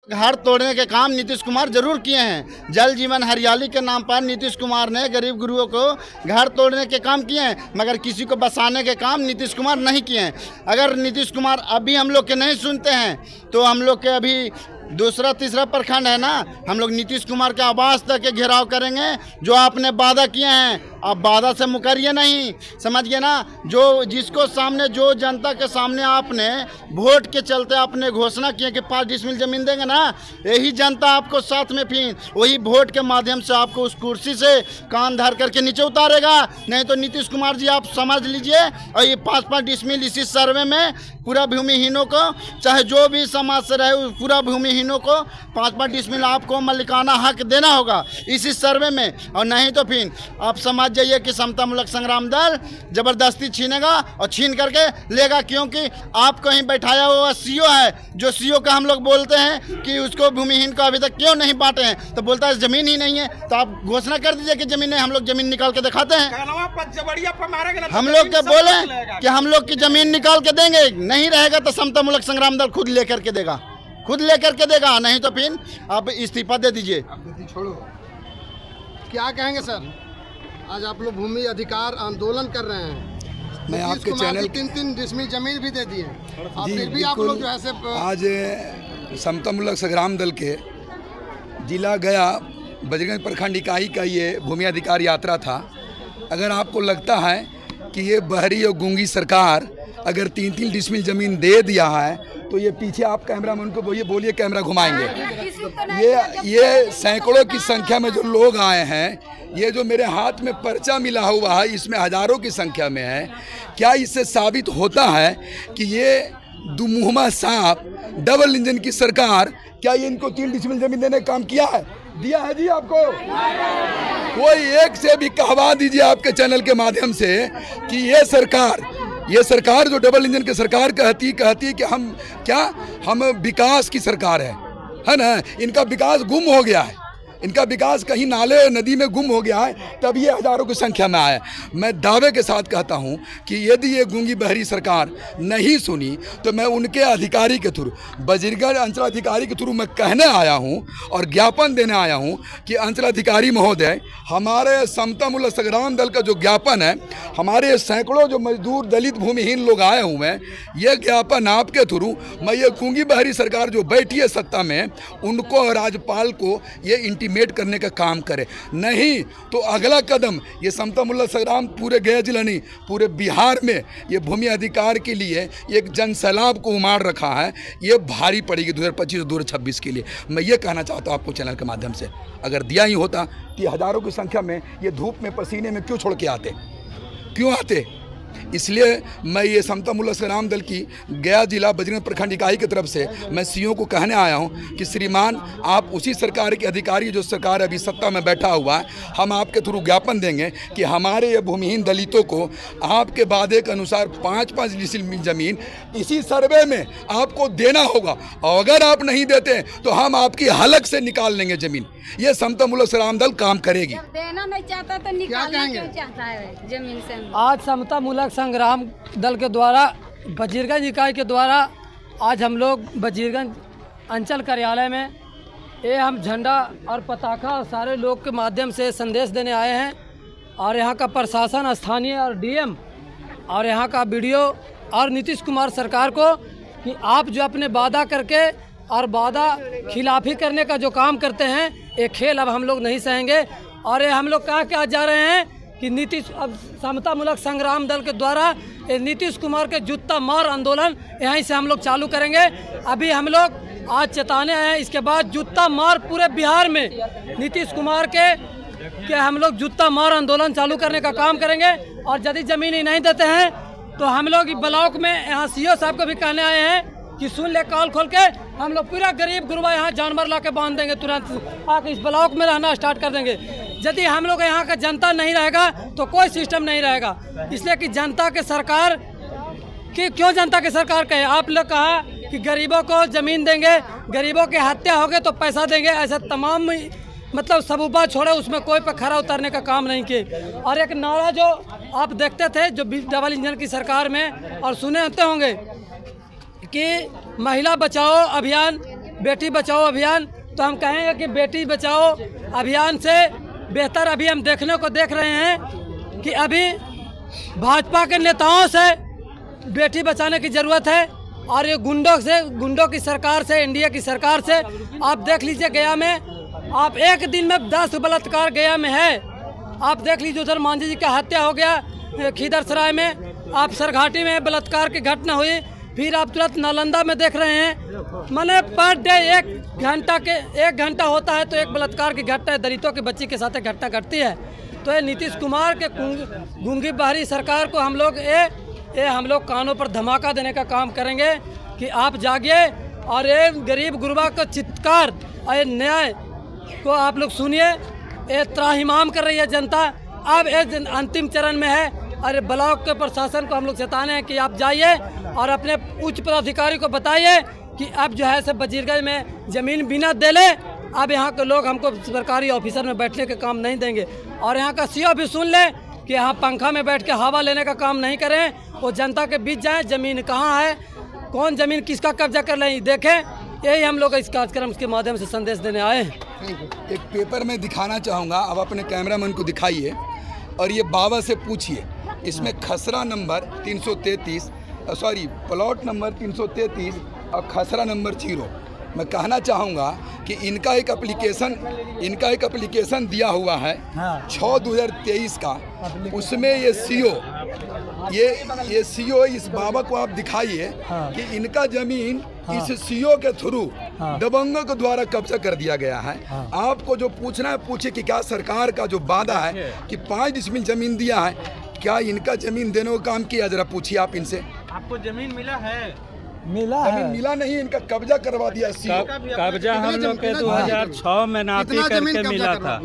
घर तोड़ने के काम नीतीश कुमार जरूर किए हैं। जल जीवन हरियाली के नाम पर नीतीश कुमार ने गरीब गुरुओं को घर तोड़ने के काम किए हैं, मगर किसी को बसाने के काम नीतीश कुमार नहीं किए हैं। अगर नीतीश कुमार अभी हम लोग के नहीं सुनते हैं तो हम लोग के अभी दूसरा तीसरा प्रखंड है ना, हम लोग नीतीश कुमार के आवास तक के घेराव करेंगे। जो आपने वादा किए हैं आप वादा से मुकरिए नहीं, समझ गए ना। जो जिसको सामने जो जनता के सामने आपने वोट के चलते आपने घोषणा किए कि 5 डिसमिल जमीन देंगे ना, यही जनता आपको साथ में फिर वही वोट के माध्यम से आपको उस कुर्सी से कान धर करके नीचे उतारेगा। नहीं तो नीतीश कुमार जी आप समझ लीजिए, और ये 5-5 डिसमिल इसी सर्वे में पूरा भूमिहीनों को, चाहे जो भी समाज से रहे पूरा भूमिहीनों को 5-5 डिसमिल आपको मालिकाना हक देना होगा इसी सर्वे में। और नहीं तो फिर आप समझ जाइए कि समता मूलक संग्राम दल जबरदस्ती छीनेगा और छीन करके लेगा, क्योंकि आप कहीं बैठाया हुआ सीओ है, जो सीओ का हम लोग बोलते हैं कि उसको भूमिहीन को अभी तक क्यों नहीं बांटे हैं, तो बोलता है जमीन ही नहीं है। तो आप घोषणा कर दीजिए कि जमीन है, हम लोग जमीन निकाल के दिखाते हैं। हम लोग के बोले कि हम लोग की जमीन निकाल के देंगे, नहीं रहेगा तो समता मूलक संग्राम दल खुद लेकर के देगा, खुद लेकर के देगा। नहीं तो फिर आप इस्तीफा दे दीजिए। छोड़ो, क्या कहेंगे सर? आज आप लोग भूमि अधिकार आंदोलन कर रहे हैं, मैं आपके चैनल 3-3 डिसमिल जमीन भी दे दिए, और फिर भी आप लोग जो है से आज समता मूलक संग्राम दल के जिला गया बजरंग प्रखंड इकाई का ये भूमि अधिकार यात्रा था। अगर आपको लगता है कि ये बहरी और गूंगी सरकार अगर 3-3 डिसमिल जमीन दे दिया है तो ये पीछे आप कैमरा मैन को बोलिए कैमरा घुमाएंगे। ये सैकड़ों की संख्या में जो लोग आए हैं, ये जो मेरे हाथ में पर्चा मिला हुआ है इसमें हजारों की संख्या में है। क्या इससे साबित होता है कि ये दुमुहमा सांप डबल इंजन की सरकार, क्या ये इनको 3 डिसमिल जमीन देने का काम किया है? दिया है जी आपको? कोई एक से भी कहवा दीजिए आपके चैनल के माध्यम से कि ये सरकार जो डबल इंजन की सरकार कहती कि हम विकास की सरकार है ना। इनका विकास गुम हो गया है, इनका विकास कहीं नाले नदी में गुम हो गया है, तब ये हजारों की संख्या में आए। मैं दावे के साथ कहता हूं कि यदि ये गूंगी बहरी सरकार नहीं सुनी तो मैं उनके अधिकारी के थ्रू, बजीरगढ़ अंचल अधिकारी के थ्रू मैं कहने आया हूं और ज्ञापन देने आया हूं कि अंचल अधिकारी महोदय, हमारे समता मूलक संग्राम दल का जो ज्ञापन है, हमारे सैकड़ों जो मजदूर दलित भूमिहीन लोग आए हुए हैं, ये ज्ञापन आपके थ्रू मैं ये गूंगी बहरी सरकार जो बैठी है सत्ता में, उनको राज्यपाल को ये करने का काम करे। नहीं तो अगला कदम ये समता मूलक संग्राम पूरे गया जिला नहीं पूरे बिहार में ये भूमि अधिकार के लिए एक जन सैलाब को उमाड़ रखा है, ये भारी पड़ेगी 2025-2026 के लिए। मैं ये कहना चाहता हूँ आपको चैनल के माध्यम से, अगर दिया ही होता कि हजारों की संख्या में ये धूप में पसीने में क्यों छोड़ के आते, क्यों आते? इसलिए मैं ये समता मूलक संग्राम दल की गया जिला बजरंग प्रखंड इकाई की तरफ से मैं सीओ को कहने आया हूं कि श्रीमान, आप उसी सरकार के अधिकारी जो सरकार अभी सत्ता में बैठा हुआ है, हम आपके थ्रू ज्ञापन देंगे कि हमारे ये भूमिहीन दलितों को आपके वादे के अनुसार 5-5 डिसमिल जमीन इसी सर्वे में आपको देना होगा, और अगर आप नहीं देते तो हम आपकी हलक से निकाल लेंगे जमीन। ये समता मूलक संग्राम दल काम करेगी। देना नहीं चाहता तो निकालना क्यों चाहता है जमीन से? आज समता मूलक संग्राम दल के द्वारा बजीरगंज इकाई के द्वारा आज हम लोग बजीरगंज अंचल कार्यालय में ये हम झंडा और पताका और सारे लोग के माध्यम से संदेश देने आए हैं, और यहाँ का प्रशासन, स्थानीय और डीएम और यहाँ का बीडीओ और नीतीश कुमार सरकार को कि आप जो अपने वादा करके और वादा खिलाफी करने का जो काम करते हैं, ये खेल अब हम लोग नहीं सहेंगे। और ये हम लोग कहा जा रहे हैं कि नीतीश, अब समता मूलक संग्राम दल के द्वारा नीतीश कुमार के जूता मार आंदोलन यहीं से हम लोग चालू करेंगे। अभी हम लोग आज चेताने हैं, इसके बाद जूता मार पूरे बिहार में नीतीश कुमार के हम लोग जूता मार आंदोलन चालू करने का काम करेंगे। और यदि जमीन ही नहीं देते हैं तो हम लोग ब्लॉक में यहाँ सीओ साहब को भी कहने आए हैं कि सुन ले, कॉल खोल के हम लोग पूरा गरीब गुरबा यहाँ जानवर ला के बांध देंगे, तुरंत आके इस ब्लॉक में रहना स्टार्ट कर देंगे। यदि हम लोग यहाँ का जनता नहीं रहेगा तो कोई सिस्टम नहीं रहेगा। इसलिए कि जनता के सरकार कि क्यों जनता की सरकार कहे? आप लोग कहा कि गरीबों को जमीन देंगे, गरीबों की हत्या हो गए तो पैसा देंगे, ऐसा तमाम मतलब सबूबा छोड़े, उसमें कोई पे खरा उतरने का काम नहीं किए। और एक नारा जो आप देखते थे जो डबल इंजन की सरकार में, और सुने होते होंगे कि महिला बचाओ अभियान बेटी बचाओ अभियान, तो हम कहेंगे कि बेटी बचाओ अभियान से बेहतर अभी हम देखने को देख रहे हैं कि अभी भाजपा के नेताओं से बेटी बचाने की ज़रूरत है। और ये गुंडों की सरकार से, एनडीए की सरकार से आप देख लीजिए गया में, आप एक दिन में 10 बलात्कार गया में है। आप देख लीजिए उधर मांझी जी का हत्या हो गया खिदरसराय में, आप सरघाटी में बलात्कार की घटना हुई, फिर आप तुरंत नालंदा में देख रहे हैं। मैंने पर डे 1 घंटा होता है तो एक बलात्कार की घटना दलितों की बच्ची के साथ घटना घटती है। तो ये नीतीश कुमार के गूंगी बहरी सरकार को हम लोग कानों पर धमाका देने का काम करेंगे कि आप जागिए और ये गरीब गुरबा का चित्कार और ये न्याय को आप लोग सुनिए। ये त्राहिमाम कर रही है जनता, अब ये अंतिम चरण में है। और ब्लॉक के प्रशासन को हम लोग चेताने हैं कि आप जाइए और अपने उच्च पदाधिकारी को बताइए कि अब जो है सब वजीरगंज में ज़मीन बिना दे ले। अब यहाँ के लोग हमको सरकारी ऑफिसर में बैठने के काम नहीं देंगे। और यहाँ का सीओ भी सुन ले कि यहाँ पंखा में बैठ के हवा लेने का काम नहीं करें, वो जनता के बीच जाएं, ज़मीन कहाँ है, कौन ज़मीन किसका कब्जा कर लें देखें। यही हम लोग इस कार्यक्रम के माध्यम से संदेश देने आए हैं। एक पेपर में दिखाना चाहूँगा, अब अपने कैमरामैन को दिखाइए और ये बाबा से पूछिए, इसमें खसरा नंबर 333 प्लॉट नंबर 333 और खसरा नंबर 0। मैं कहना चाहूँगा कि इनका एक एप्लीकेशन दिया हुआ है 6/2023 का, उसमें ये सीओ इस बाबा को आप दिखाइए कि इनका ज़मीन इस सीओ के थ्रू दबंगों के द्वारा कब्जा कर दिया गया है। आपको जो पूछना है पूछिए कि क्या सरकार का जो वादा है कि 5 डिसमिल ज़मीन दिया है, क्या इनका ज़मीन देने का काम किया, जरा पूछिए आप इनसे। आपको ज़मीन मिला है? मिला नहीं, इनका कब्जा करवा दिया। कब्जा हम लोग के 2006 में नापी करके मिला था।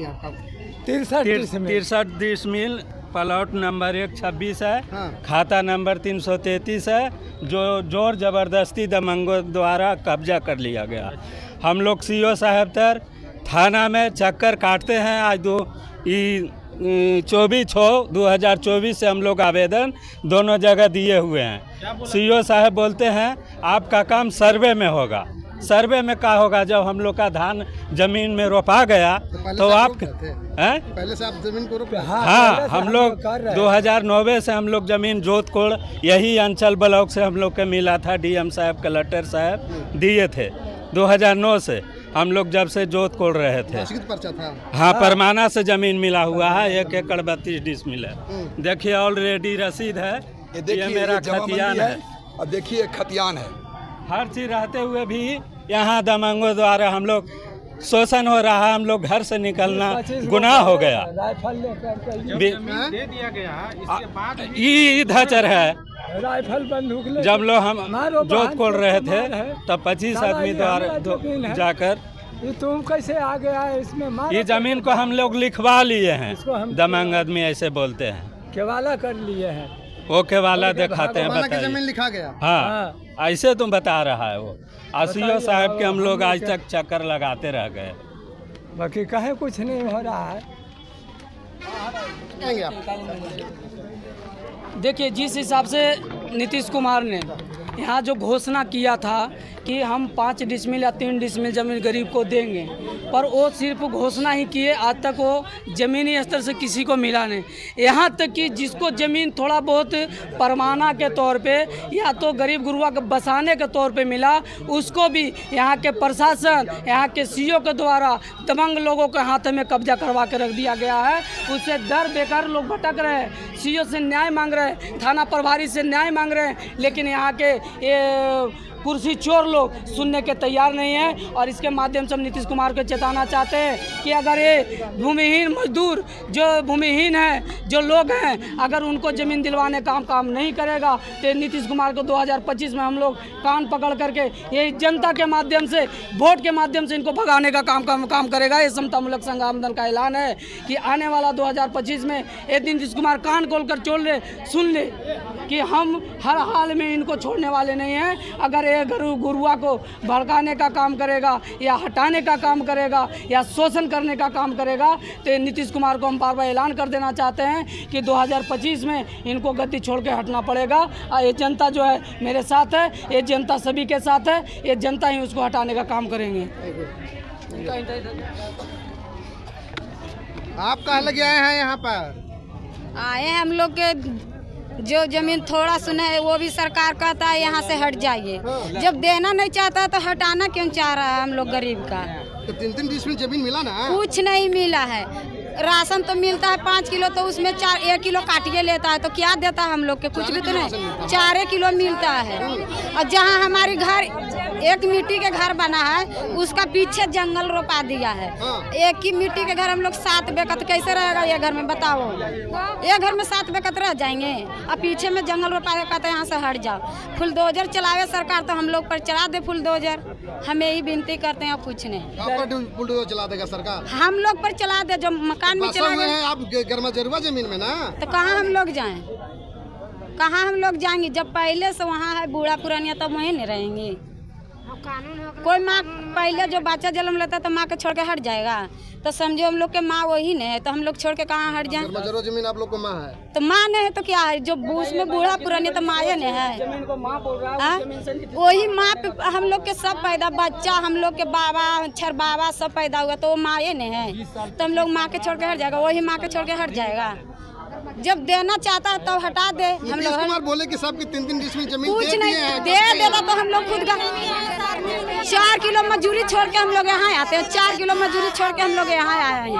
63 डिसमिल, प्लॉट नंबर 126 है, खाता नंबर 333 है, जो जोर जबरदस्ती दबंगों द्वारा कब्जा कर लिया गया। हम लोग सीओ साहब तर थाना में चक्कर काटते हैं। आज 24/6/2024 से हम लोग आवेदन दोनों जगह दिए हुए हैं। सीओ साहब बोलते हैं आपका काम सर्वे में होगा। सर्वे में क्या होगा? जब हम लोग का धान जमीन में रोपा गया तो आप पहले से आप जमीन को रोपे? हाँ, हम लोग 2009 से हम लोग जमीन जोत कोड़ यही अंचल ब्लॉक से हम लोग के मिला था। डीएम साहब, कलेक्टर साहब दिए थे 2009 से। हम लोग जब से जोत कोड़ रहे थे। पर्चा था? हाँ, परमाना से जमीन मिला हुआ है, 1 एकड़ 32 डिसमिल है। देखिए ऑलरेडी रसीद है, ये मेरा खतियान है। अब देखिए खतियान है। हर चीज रहते हुए भी यहाँ दबंगों द्वारा हम लोग शोषण हो रहा है। हम लोग घर से निकलना गुनाह हो गया। दे दिया गया, इसके बाद ये धचर है। राइफल बंदूक जब लोग हम जोत कोड़ रहे थे तब 25 आदमी द्वारा जाकर तुम कैसे आ गया है इसमें? ये जमीन को हम लोग लिखवा लिए हैं। दबंग आदमी ऐसे बोलते हैं, केवाला कर लिए हैं। वो केवाला दिखाते हैं, बताइए। जमीन लिखा गया? हाँ, ऐसे तुम बता रहा है वो। सीओ साहब के हम लोग आज तक चक्कर लगाते रह गए, बाकी कहे कुछ नहीं हो रहा है। देखिए, जिस हिसाब से नीतीश कुमार ने यहाँ जो घोषणा किया था कि हम 5 डिसमिल या 3 डिसमिल ज़मीन गरीब को देंगे, पर वो सिर्फ घोषणा ही किए, आज तक वो ज़मीनी स्तर से किसी को मिला नहीं। यहाँ तक कि जिसको ज़मीन थोड़ा बहुत परमाना के तौर पे या तो गरीब गुरुआ के बसाने के तौर पे मिला, उसको भी यहाँ के प्रशासन, यहाँ के सीओ के द्वारा दबंग लोगों के हाथ में कब्जा करवा के रख दिया गया है। उससे डर बेकार लोग भटक रहे हैं, सीओ से न्याय मांग रहे हैं, थाना प्रभारी से न्याय मांग रहे हैं, लेकिन यहाँ के ये कुर्सी चोर लोग सुनने के तैयार नहीं है। और इसके माध्यम से हम नीतीश कुमार को चेताना चाहते हैं कि अगर ये भूमिहीन मजदूर, जो भूमिहीन है, जो लोग हैं, अगर उनको ज़मीन दिलवाने का काम नहीं करेगा तो नीतीश कुमार को 2025 में हम लोग कान पकड़ करके यही जनता के माध्यम से, वोट के माध्यम से इनको भगाने का काम करेगा। ये समतामूलक संग्राम दल का ऐलान है कि आने वाला 2025 में एक दिन नीतीश कुमार कान खोल कर सुन ले कि हम हर हाल में इनको छोड़ने वाले नहीं हैं। अगर ये गुरुआ को भड़काने का काम करेगा या हटाने का काम करेगा या शोषण करने का काम करेगा, तो नीतीश कुमार को हम बार बार ऐलान कर देना चाहते हैं कि 2025 में इनको गद्दी छोड़ के हटना पड़ेगा। और ये जनता जो है मेरे साथ है, ये जनता सभी के साथ है, ये जनता ही उसको हटाने का काम करेंगे। आप कहाँ लगे आए हैं यहाँ पर? आए हैं हम लोग के जो जमीन थोड़ा सुना है वो भी सरकार कहता है यहाँ से हट जाइए। जब देना नहीं चाहता तो हटाना क्यों चाह रहा है हम लोग गरीब का? तो 3-3 डिसमिल जमीन मिला ना? कुछ नहीं मिला है। राशन तो मिलता है 5 किलो, तो उसमें 1 किलो काटिए लेता है, तो क्या देता है हम लोग के? कुछ भी तो नहीं, 4 किलो मिलता है। और जहाँ हमारी घर एक मिट्टी के घर बना है उसका पीछे जंगल रोपा दिया है। एक ही मिट्टी के घर हम लोग 7 बेकत कैसे रहेगा ये घर में? बताओ, ये घर में 7 बेकत रह जाएंगे। और पीछे में जंगल रोपा कहते हैं यहाँ से हट जाओ। फुलडोजर चलावे सरकार तो हम लोग पर चला दे फुलडोजर, हमें यही विनती करते हैं, कुछ नहीं। बुलडोजर चला देगा सरकार? हम लोग पर चला दे, जो मकान में चला गया। आप गर्मा जरूर जमीन में ना, तो कहाँ हम लोग जाएं? कहाँ हम लोग जाएंगे? जब पहले से वहाँ है बूढ़ा पुरानिया, तब वहीं नहीं रहेंगे। कोई माँ पहले जो बच्चा जन्म लेता तो माँ के छोड़ के हट जाएगा, तो समझो हम लोग के माँ वही नहीं है, तो हम लोग छोड़ के कहाँ हट जाएं? जरूर जमीन आप लोग को माँ है, तो माँ नहीं है तो क्या है? जो उसमें बूढ़ा पुरानिया तो माँ नहीं है। वही माँ पे हम लोग के सब पैदा, बच्चा हम लोग के बाबा छर बाबा सब पैदा हुआ, तो वो माँ नहीं है, तो हम लोग माँ के छोड़ के हट जाएगा। वही माँ के छोड़ के हट जाएगा। जब देना चाहता है तब हटा दे। हम लोग कुमार बोले कि सबके 3-3 डिसमिल जमीन कुछ नहीं दे देता तो हम लोग खुद का 4 किलो मजदूरी छोड़ के हम लोग यहाँ आते हैं। 4 किलो मजदूरी छोड़ के हम लोग यहाँ आए हैं।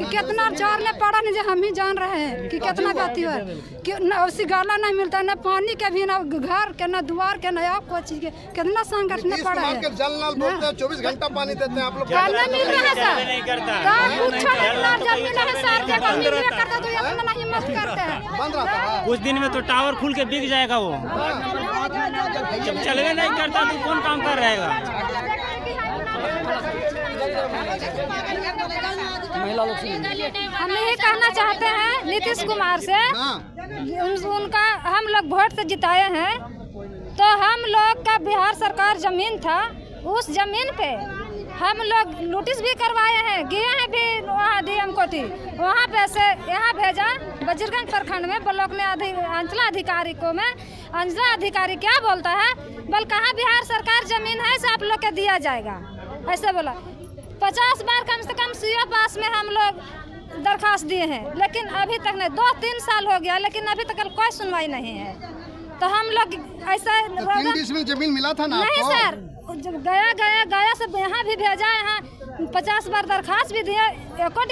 कितना जोरने पड़ा नहीं, हम ही जान रहे हैं कि कितना गति है कि उसी गाला नहीं मिलता, न पानी के भी, न घर के, न द्वार के, न आप कोई चीज के। कितना संकट में पड़ा है। जल नल बोलते हैं 24 घंटा पानी देते हैं आप लोग। नहीं मिल रहा है सर, तो इतना हिम्मत करते हैं। बंद रहता है कुछ दिन में तो टावर खुल के बिक जाएगा वो। जब चलवे नहीं करता तो कौन काम कर रहेगा? हम यही कहना चाहते हैं नीतीश कुमार से, उनका हम लोग वोट से जिताए हैं, तो हम लोग का बिहार सरकार जमीन था, उस जमीन पे हम लोग नोटिस भी करवाए हैं, गए हैं भी वहाँ डीएम कोटी, वहाँ पे से यहाँ भेजा बजरगंज प्रखंड में ब्लॉक में अंचला अधिकारी को। में अंचला अधिकारी क्या बोलता है, बोल कहाँ बिहार सरकार जमीन है से आप लोग के दिया जाएगा, ऐसे बोला। 50 बार कम से कम सीओ पास में हम लोग दरखास्त दिए हैं, लेकिन अभी तक नहीं। 2-3 साल हो गया, लेकिन अभी तक कोई सुनवाई नहीं है। तो हम लोग ऐसा 3 डिसमिल जमीन मिला था ना? नहीं सर, गया से यहाँ भी भेजा, यहाँ 50 बार दरखास्त भी दिया, एको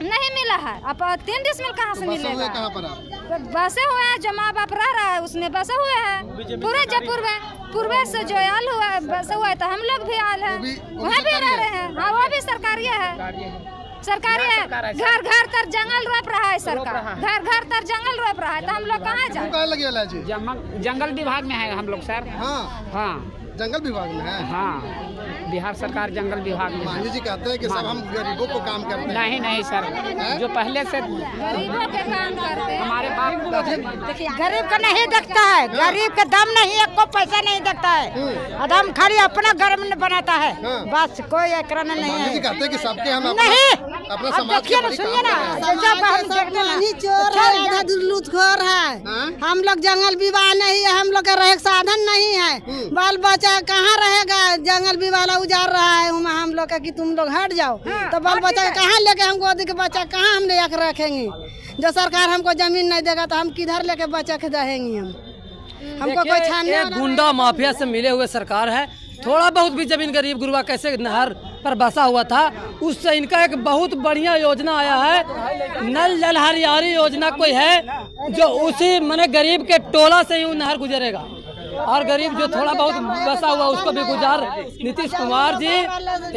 नहीं मिला है। अब 3 डिसमिल कहाँ से मिलेगा? कहाँ पर आप बसे हुए हैं, जो माँ बाप रह रहा है उसमें बसे हुए हैं। पूरे जयपुर में पूर्वे से जो आल हुआ है बसे हुआ है, तो हम लोग भी आल हैं, वहाँ भी रह रहे हैं। हाँ, वो भी सरकारी है, सरकारी है। घर घर तर जंगल रोप रहा है सरकार, घर घर तर जंगल रोप रहा है, तो हम लोग कहाँ जाए? जंगल विभाग में है हम लोग सर। हाँ, जंगल विभाग में है। हाँ, बिहार सरकार जंगल विभाग में। मांझी जी कहते हैं कि सब हम गरीबों को काम करते हैं। नहीं सर, जो पहले से गरीबों के काम करते हैं। हमारे बाप गरीब का नहीं देखता है, गरीब का दम नहीं, एक को पैसा नहीं देखता है। दम खाली अपना घर में बनाता है, बस कोई एकरा नहीं है। मांझी जी कहते हैं कि सबके हम नहीं, अपना अब समाज देखिए ना, सुनिए ना, चोर है, आधा लूटखोर है। हम लोग जंगल विवाह नहीं है, हम लोग का रहे साधन नहीं है। बाल बच्चा कहाँ रहेगा? जंगल विवाह उजाड़ रहा है हम लोग का कि तुम लोग हट जाओ, तो बाल बच्चा कहाँ लेके हमको गोदी के बच्चा कहाँ हम ले रखेंगे? जो सरकार हमको जमीन नहीं देगा तो हम किधर लेके बच्चा के रहेंगे? हमको कोई छानने गुंडा माफिया से मिले हुए सरकार है। थोड़ा बहुत भी जमीन गरीब गुरुआ कैसे नहर पर बसा हुआ था, उससे इनका एक बहुत बढ़िया योजना आया है। नल जल हरियाली योजना कोई है जो उसी मैंने गरीब के टोला से ही नहर गुजरेगा, और गरीब जो थोड़ा बहुत बसा हुआ उसको भी गुजार। नीतीश कुमार जी,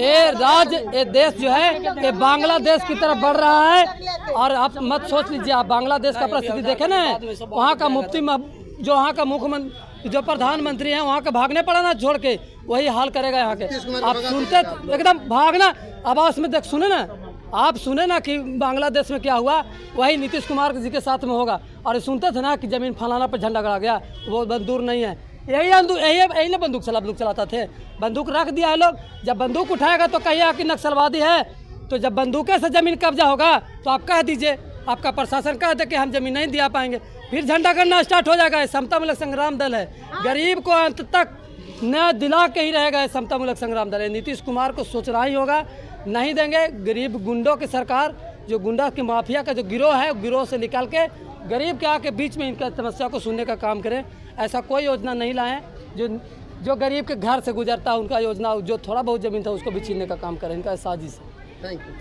ये देश जो है ये बांग्लादेश की तरफ बढ़ रहा है। और आप मत सोच लीजिए, आप बांग्लादेश का परिस्थिति देखे ना, वहाँ का मुफ्ती जो वहाँ का मुख्यमंत्री जो प्रधानमंत्री हैं वहाँ के भागने पड़ा ना छोड़ के, वही हाल करेगा यहाँ के। आप सुनते एकदम भागना, आवाज में देख सुने ना, आप सुने ना कि बांग्लादेश में क्या हुआ, वही नीतीश कुमार जी के साथ में होगा। और सुनते थे ना कि ज़मीन फलाना पर झंडा गड़ा गया, वो बंदूक नहीं है, यही ना बंदूक चलाता थे। बंदूक रख दिया है लोग, जब बंदूक उठाएगा तो कहिएगा कि नक्सलवादी है, तो जब बंदूकें से ज़मीन कब्जा होगा तो आप कह दीजिए, आपका प्रशासन कह दे कि हम ज़मीन नहीं दिया पाएंगे, फिर झंडा करना स्टार्ट हो जाएगा। समता मूलक संग्राम दल है, गरीब को अंत तक न्याय दिला के ही रहेगा समता मूलक संग्राम दल है। नीतीश कुमार को सोचना ही होगा, नहीं देंगे। गरीब गुंडों की सरकार, जो गुंडा की माफिया का जो गिरोह है, गिरोह से निकाल के गरीब के आके बीच में इनका समस्या को सुनने का काम करें। ऐसा कोई योजना नहीं लाएं जो गरीब के घर से गुजरता है, उनका योजना जो थोड़ा बहुत ज़मीन था उसको भी छीनने का काम करें। इनका साजिश है। Thank you.